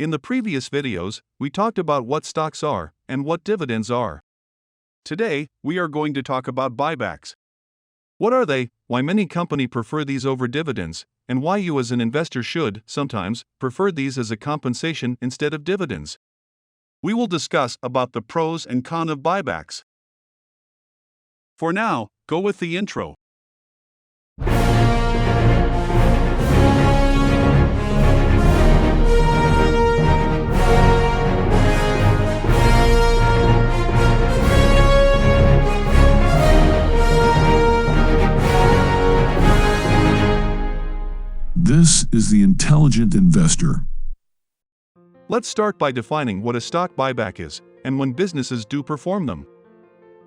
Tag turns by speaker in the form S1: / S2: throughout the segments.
S1: In the previous videos, we talked about what stocks are and what dividends are. Today, we are going to talk about buybacks. What are they, why many companies prefer these over dividends, and why you as an investor should, sometimes, prefer these as a compensation instead of dividends. We will discuss about the pros and cons of buybacks. For now, go with the intro.
S2: This is the intelligent investor.
S1: Let's start by defining what a stock buyback is, and when businesses do perform them.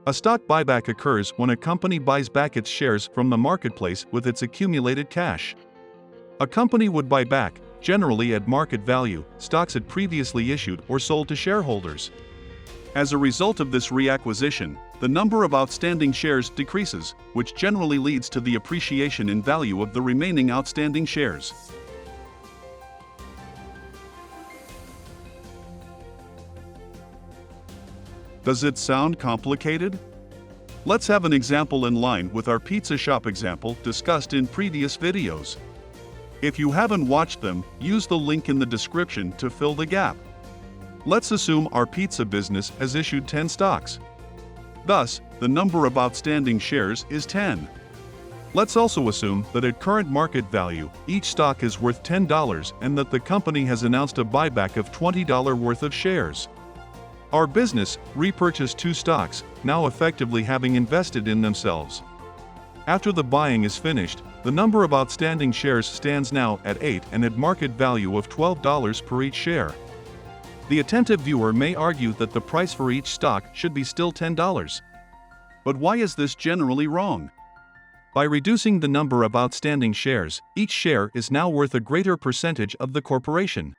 S1: A stock buyback occurs when a company buys back its shares from the marketplace with its accumulated cash. A company would buy back, generally at market value, stocks it previously issued or sold to shareholders. As a result of this reacquisition, the number of outstanding shares decreases, which generally leads to the appreciation in value of the remaining outstanding shares. Does it sound complicated? Let's have an example in line with our pizza shop example discussed in previous videos. If you haven't watched them, use the link in the description to fill the gap. Let's assume our pizza business has issued 10 stocks. Thus, the number of outstanding shares is 10. Let's also assume that at current market value, each stock is worth $10 and that the company has announced a buyback of $20 worth of shares. Our business repurchased 2 stocks, now effectively having invested in themselves. After the buying is finished, the number of outstanding shares stands now at 8 and at market value of $12 per each share. The attentive viewer may argue that the price for each stock should be still $10. But why is this generally wrong? By reducing the number of outstanding shares, each share is now worth a greater percentage of the corporation.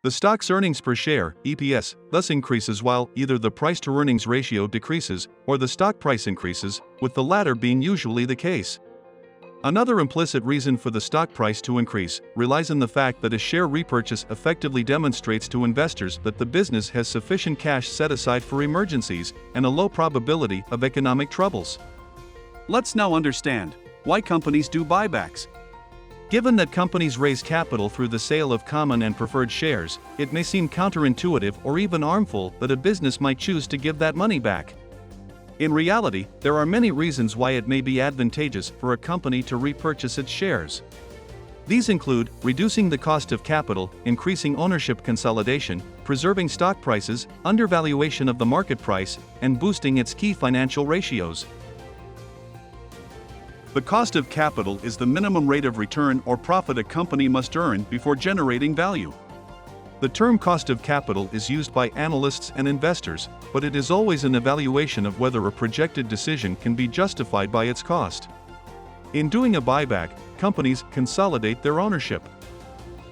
S1: The stock's earnings per share, EPS, thus increases while either the price-to-earnings ratio decreases or the stock price increases, with the latter being usually the case. Another implicit reason for the stock price to increase relies on the fact that a share repurchase effectively demonstrates to investors that the business has sufficient cash set aside for emergencies and a low probability of economic troubles. Let's now understand why companies do buybacks. Given that companies raise capital through the sale of common and preferred shares, it may seem counterintuitive or even harmful that a business might choose to give that money back. In reality, there are many reasons why it may be advantageous for a company to repurchase its shares. These include reducing the cost of capital, increasing ownership consolidation, preserving stock prices, undervaluation of the market price, and boosting its key financial ratios. The cost of capital is the minimum rate of return or profit a company must earn before generating value. The term cost of capital is used by analysts and investors, but it is always an evaluation of whether a projected decision can be justified by its cost. In doing a buyback, companies consolidate their ownership.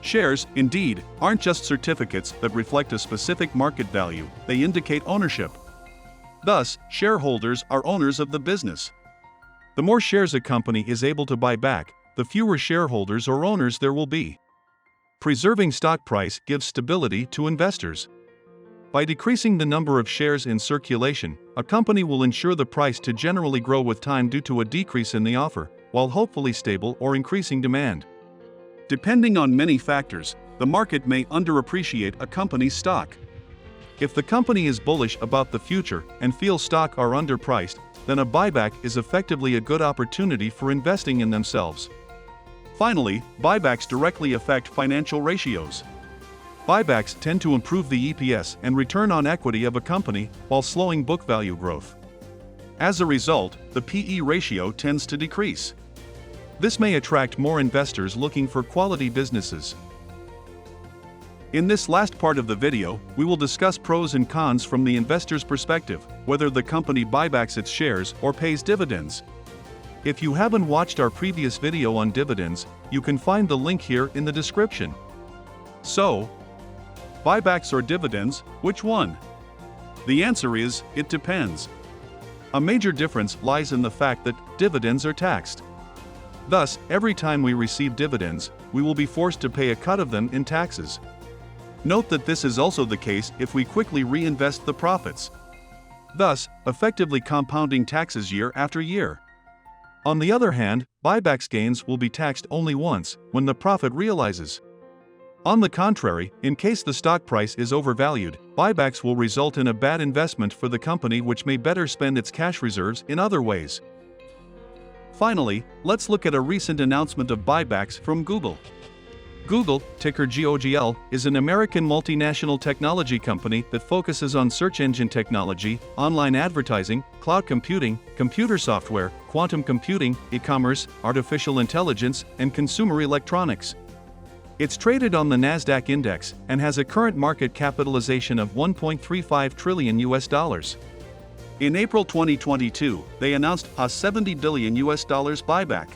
S1: Shares, indeed, aren't just certificates that reflect a specific market value, they indicate ownership. Thus, shareholders are owners of the business. The more shares a company is able to buy back, the fewer shareholders or owners there will be. Preserving stock price gives stability to investors. By decreasing the number of shares in circulation, a company will ensure the price to generally grow with time due to a decrease in the offer, while hopefully stable or increasing demand. Depending on many factors, the market may underappreciate a company's stock. If the company is bullish about the future and feels stock are underpriced, then a buyback is effectively a good opportunity for investing in themselves. Finally, buybacks directly affect financial ratios. Buybacks tend to improve the EPS and return on equity of a company while slowing book value growth. As a result, the PE ratio tends to decrease. This may attract more investors looking for quality businesses. In this last part of the video, we will discuss pros and cons from the investor's perspective, whether the company buybacks its shares or pays dividends. If you haven't watched our previous video on dividends, you can find the link here in the description. So, buybacks or dividends, which one? The answer is, it depends. A major difference lies in the fact that dividends are taxed. Thus, every time we receive dividends, we will be forced to pay a cut of them in taxes. Note that this is also the case if we quickly reinvest the profits, thus effectively compounding taxes year after year. On the other hand, buybacks gains will be taxed only once, when the profit realizes. On the contrary, in case the stock price is overvalued, buybacks will result in a bad investment for the company, which may better spend its cash reserves in other ways. Finally, let's look at a recent announcement of buybacks from Google. Google, ticker GOGL, is an American multinational technology company that focuses on search engine technology, online advertising, cloud computing, computer software, quantum computing, e-commerce, artificial intelligence, and consumer electronics. It's traded on the Nasdaq index and has a current market capitalization of $1.35 trillion. In April 2022, they announced a $70 billion buyback.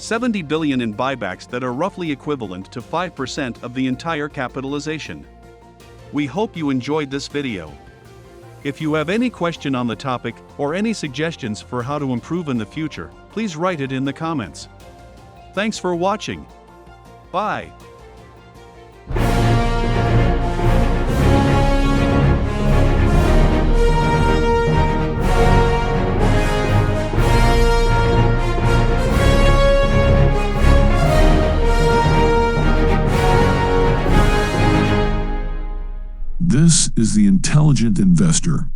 S1: $70 billion in buybacks that are roughly equivalent to 5% of the entire capitalization. We hope you enjoyed this video. If you have any question on the topic or any suggestions for how to improve in the future, please write it in the comments. Thanks for watching. Bye.
S2: This is the intelligent investor.